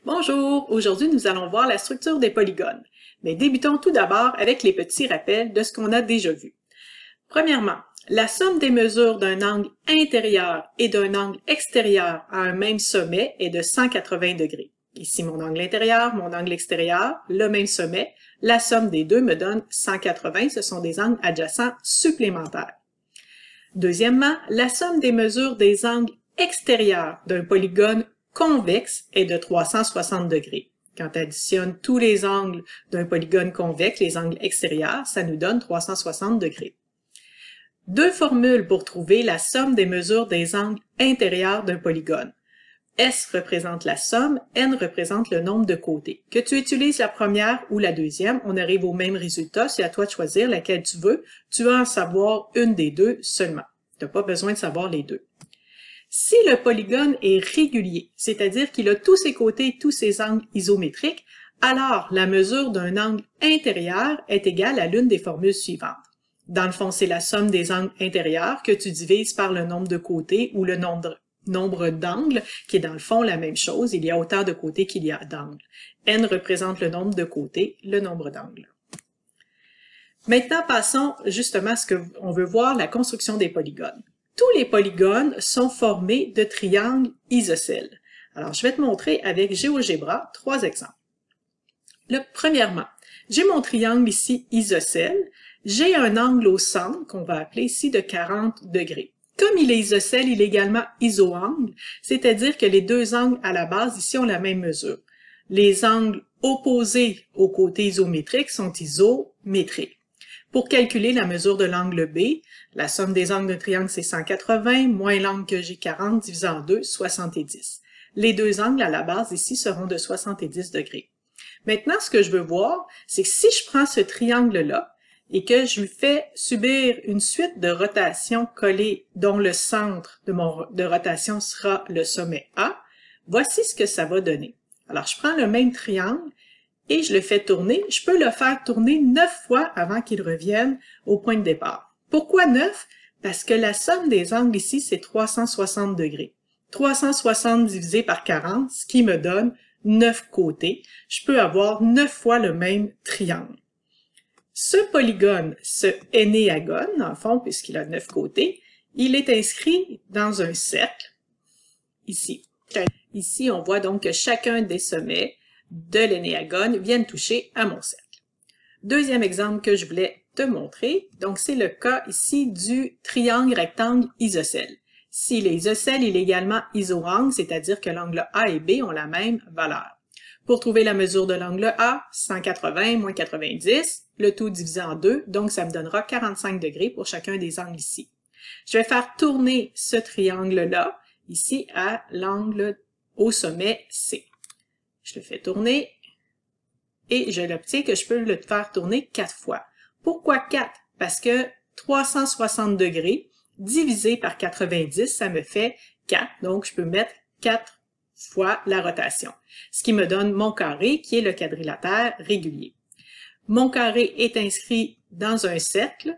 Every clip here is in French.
Bonjour, aujourd'hui nous allons voir la structure des polygones. Mais débutons tout d'abord avec les petits rappels de ce qu'on a déjà vu. Premièrement, la somme des mesures d'un angle intérieur et d'un angle extérieur à un même sommet est de 180 degrés. Ici mon angle intérieur, mon angle extérieur, le même sommet. La somme des deux me donne 180, ce sont des angles adjacents supplémentaires. Deuxièmement, la somme des mesures des angles extérieurs d'un polygone convexe est de 360 degrés. Quand on additionne tous les angles d'un polygone convexe, les angles extérieurs, ça nous donne 360 degrés. Deux formules pour trouver la somme des mesures des angles intérieurs d'un polygone. S représente la somme, N représente le nombre de côtés. Que tu utilises la première ou la deuxième, on arrive au même résultat. C'est à toi de choisir laquelle tu veux. Tu vas en savoir une des deux seulement. Tu n'as pas besoin de savoir les deux. Si le polygone est régulier, c'est-à-dire qu'il a tous ses côtés et tous ses angles isométriques, alors la mesure d'un angle intérieur est égale à l'une des formules suivantes. Dans le fond, c'est la somme des angles intérieurs que tu divises par le nombre de côtés ou le nombre d'angles, qui est dans le fond la même chose. Il y a autant de côtés qu'il y a d'angles. N représente le nombre de côtés, le nombre d'angles. Maintenant, passons justement à ce qu'on veut voir, la construction des polygones. Tous les polygones sont formés de triangles isocèles. Alors, je vais te montrer avec GeoGebra 3 exemples. Premièrement, j'ai mon triangle ici isocèle. J'ai un angle au centre qu'on va appeler ici de 40 degrés. Comme il est isocèle, il est également isoangle, c'est-à-dire que les deux angles à la base ici ont la même mesure. Les angles opposés aux côtés isométriques sont isométriques. Pour calculer la mesure de l'angle B, la somme des angles d'un triangle c'est 180, moins l'angle que j'ai 40 divisé en 2, 70. Les deux angles à la base ici seront de 70 degrés. Maintenant, ce que je veux voir, c'est que si je prends ce triangle-là et que je lui fais subir une suite de rotations collées dont le centre de rotation sera le sommet A, voici ce que ça va donner. Alors, je prends le même triangle et je le fais tourner. Je peux le faire tourner 9 fois avant qu'il revienne au point de départ. Pourquoi 9? Parce que la somme des angles ici, c'est 360 degrés. 360 divisé par 40, ce qui me donne 9 côtés. Je peux avoir 9 fois le même triangle. Ce polygone, ce énéagone, en fond, puisqu'il a 9 côtés, il est inscrit dans un cercle, ici. Ici, on voit donc que chacun des sommets de l'énéagone viennent toucher à mon cercle. Deuxième exemple que je voulais te montrer, donc c'est le cas ici du triangle rectangle isocèle. S'il est isocèle, il est également isoangle, c'est-à-dire que l'angle A et B ont la même valeur. Pour trouver la mesure de l'angle A, 180 moins 90, le tout divisé en 2, donc ça me donnera 45 degrés pour chacun des angles ici. Je vais faire tourner ce triangle-là, ici, à l'angle au sommet C. Je le fais tourner et je l'obtiens que je peux le faire tourner 4 fois. Pourquoi 4? Parce que 360 degrés divisé par 90, ça me fait 4. Donc, je peux mettre 4 fois la rotation. Ce qui me donne mon carré, qui est le quadrilatère régulier. Mon carré est inscrit dans un cercle,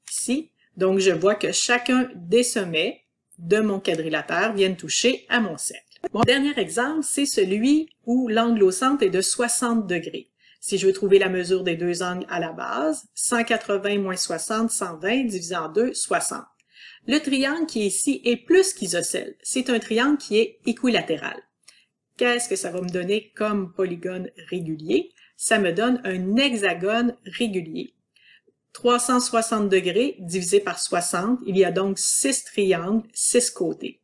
ici. Donc, je vois que chacun des sommets de mon quadrilatère viennent toucher à mon cercle. Mon dernier exemple, c'est celui où l'angle au centre est de 60 degrés. Si je veux trouver la mesure des deux angles à la base, 180 moins 60, 120, divisé en 2, 60. Le triangle qui est ici est plus qu'isocèle. C'est un triangle qui est équilatéral. Qu'est-ce que ça va me donner comme polygone régulier? Ça me donne un hexagone régulier. 360 degrés divisé par 60, il y a donc 6 triangles, 6 côtés.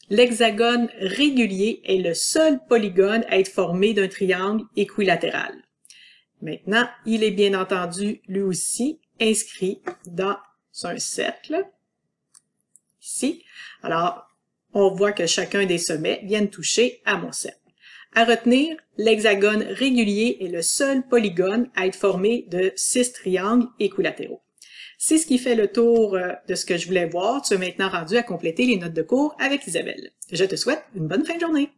L'hexagone régulier est le seul polygone à être formé d'un triangle équilatéral. Maintenant, il est bien entendu, lui aussi, inscrit dans un cercle, ici. Alors, on voit que chacun des sommets viennent toucher à mon cercle. À retenir, l'hexagone régulier est le seul polygone à être formé de 6 triangles équilatéraux. C'est ce qui fait le tour de ce que je voulais voir. Tu es maintenant rendu à compléter les notes de cours avec Isabelle. Je te souhaite une bonne fin de journée.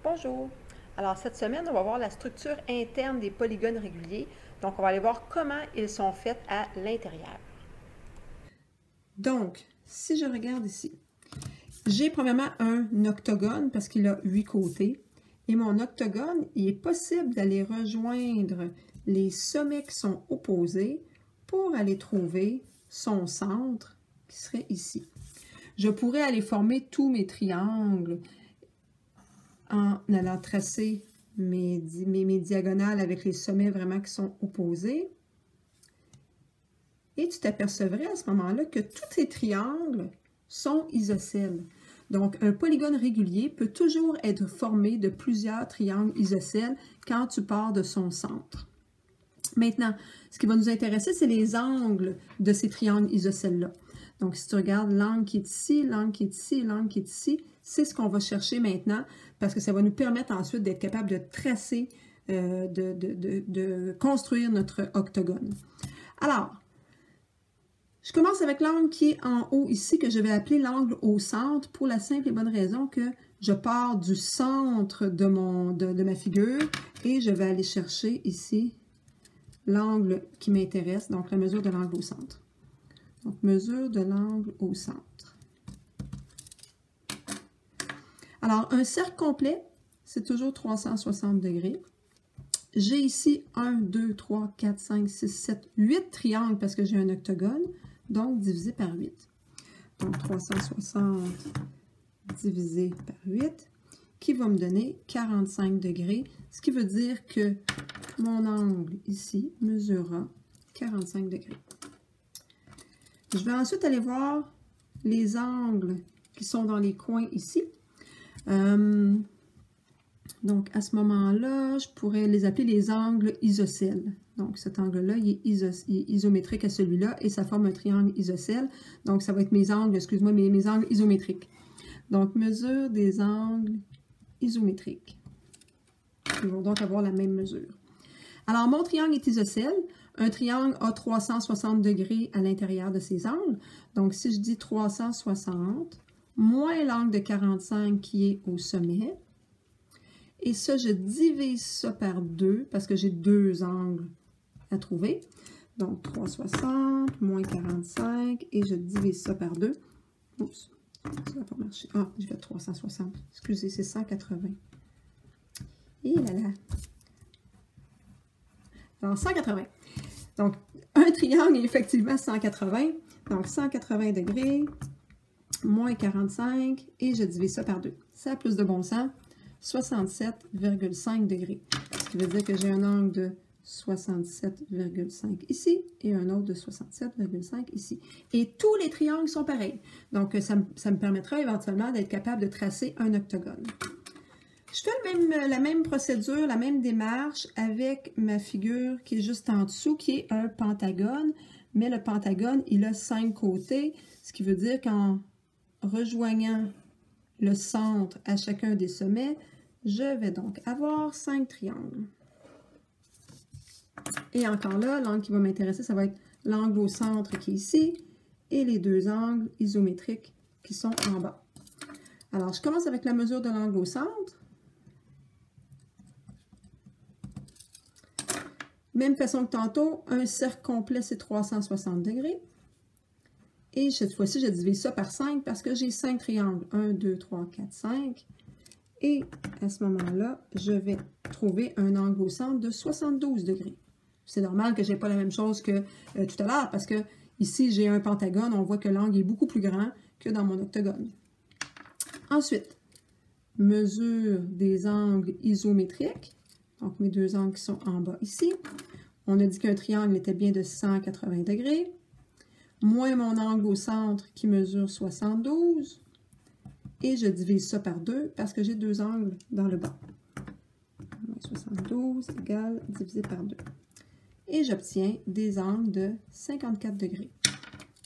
Bonjour! Alors cette semaine, on va voir la structure interne des polygones réguliers. Donc on va aller voir comment ils sont faits à l'intérieur. Donc, si je regarde ici, J'ai premièrement un octogone parce qu'il a 8 côtés. Et mon octogone, il est possible d'aller rejoindre les sommets qui sont opposés pour aller trouver son centre qui serait ici. Je pourrais aller former tous mes triangles en allant tracer mes diagonales avec les sommets vraiment qui sont opposés. Et tu t'apercevrais à ce moment-là que tous ces triangles sont isocèles. Donc, un polygone régulier peut toujours être formé de plusieurs triangles isocèles quand tu pars de son centre. Maintenant, ce qui va nous intéresser, c'est les angles de ces triangles isocèles-là. Donc, si tu regardes l'angle qui est ici, l'angle qui est ici, l'angle qui est ici, c'est ce qu'on va chercher maintenant parce que ça va nous permettre ensuite d'être capable de tracer, de construire notre octogone. Alors, je commence avec l'angle qui est en haut ici, que je vais appeler l'angle au centre, pour la simple et bonne raison que je pars du centre de ma figure et je vais aller chercher ici l'angle qui m'intéresse, donc la mesure de l'angle au centre. Donc, mesure de l'angle au centre. Alors, un cercle complet, c'est toujours 360 degrés. J'ai ici 1, 2, 3, 4, 5, 6, 7, 8 triangles parce que j'ai un octogone, donc divisé par 8. Donc, 360 divisé par 8, qui va me donner 45 degrés, ce qui veut dire que mon angle ici mesurera 45 degrés. Je vais ensuite aller voir les angles qui sont dans les coins ici. Donc, à ce moment-là, je pourrais les appeler les angles isocèles. Donc, cet angle-là, il est isométrique à celui-là et ça forme un triangle isocèle. Donc, ça va être mes angles, excuse-moi, mes angles isométriques. Donc, mesure des angles isométriques. Ils vont donc avoir la même mesure. Alors, mon triangle est isocèle. Un triangle a 360 degrés à l'intérieur de ses angles. Donc, si je dis 360, moins l'angle de 45 qui est au sommet, et ça, je divise ça par 2 parce que j'ai deux angles à trouver. Donc, 360 moins 45 et je divise ça par 2. Oups, ça va pas marcher. Ah, j'ai fait 360. Excusez, c'est 180. Et là là. Alors, 180. Donc, un triangle est effectivement 180. Donc, 180 degrés moins 45 et je divise ça par 2. Ça a plus de bon sens. 67,5 degrés. Ce qui veut dire que j'ai un angle de 67,5 ici et un autre de 67,5 ici. Et tous les triangles sont pareils. Donc, ça me permettra éventuellement d'être capable de tracer un octogone. Je fais la même procédure, la même démarche avec ma figure qui est juste en dessous, qui est un pentagone. Mais le pentagone, il a 5 côtés, ce qui veut dire qu'en rejoignant le centre à chacun des sommets, je vais donc avoir 5 triangles. Et encore là, l'angle qui va m'intéresser, ça va être l'angle au centre qui est ici et les deux angles isométriques qui sont en bas. Alors, je commence avec la mesure de l'angle au centre. Même façon que tantôt, un cercle complet, c'est 360 degrés. Et cette fois-ci, je divise ça par 5 parce que j'ai 5 triangles. 1, 2, 3, 4, 5. Et à ce moment-là, je vais trouver un angle au centre de 72 degrés. C'est normal que je n'ai pas la même chose que tout à l'heure parce que ici, j'ai un pentagone. On voit que l'angle est beaucoup plus grand que dans mon octogone. Ensuite, mesure des angles isométriques. Donc, mes deux angles qui sont en bas ici. On a dit qu'un triangle était bien de 180 degrés. Moins mon angle au centre qui mesure 72. Et je divise ça par 2 parce que j'ai deux angles dans le bas. Moins 72 égale divisé par 2. Et j'obtiens des angles de 54 degrés.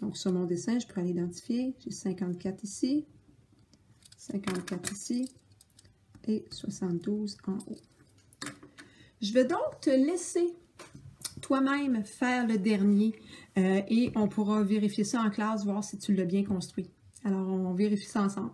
Donc, sur mon dessin, je pourrais l'identifier. J'ai 54 ici, 54 ici et 72 en haut. Je vais donc te laisser toi-même faire le dernier et on pourra vérifier ça en classe, voir si tu l'as bien construit. Alors, on vérifie ça ensemble.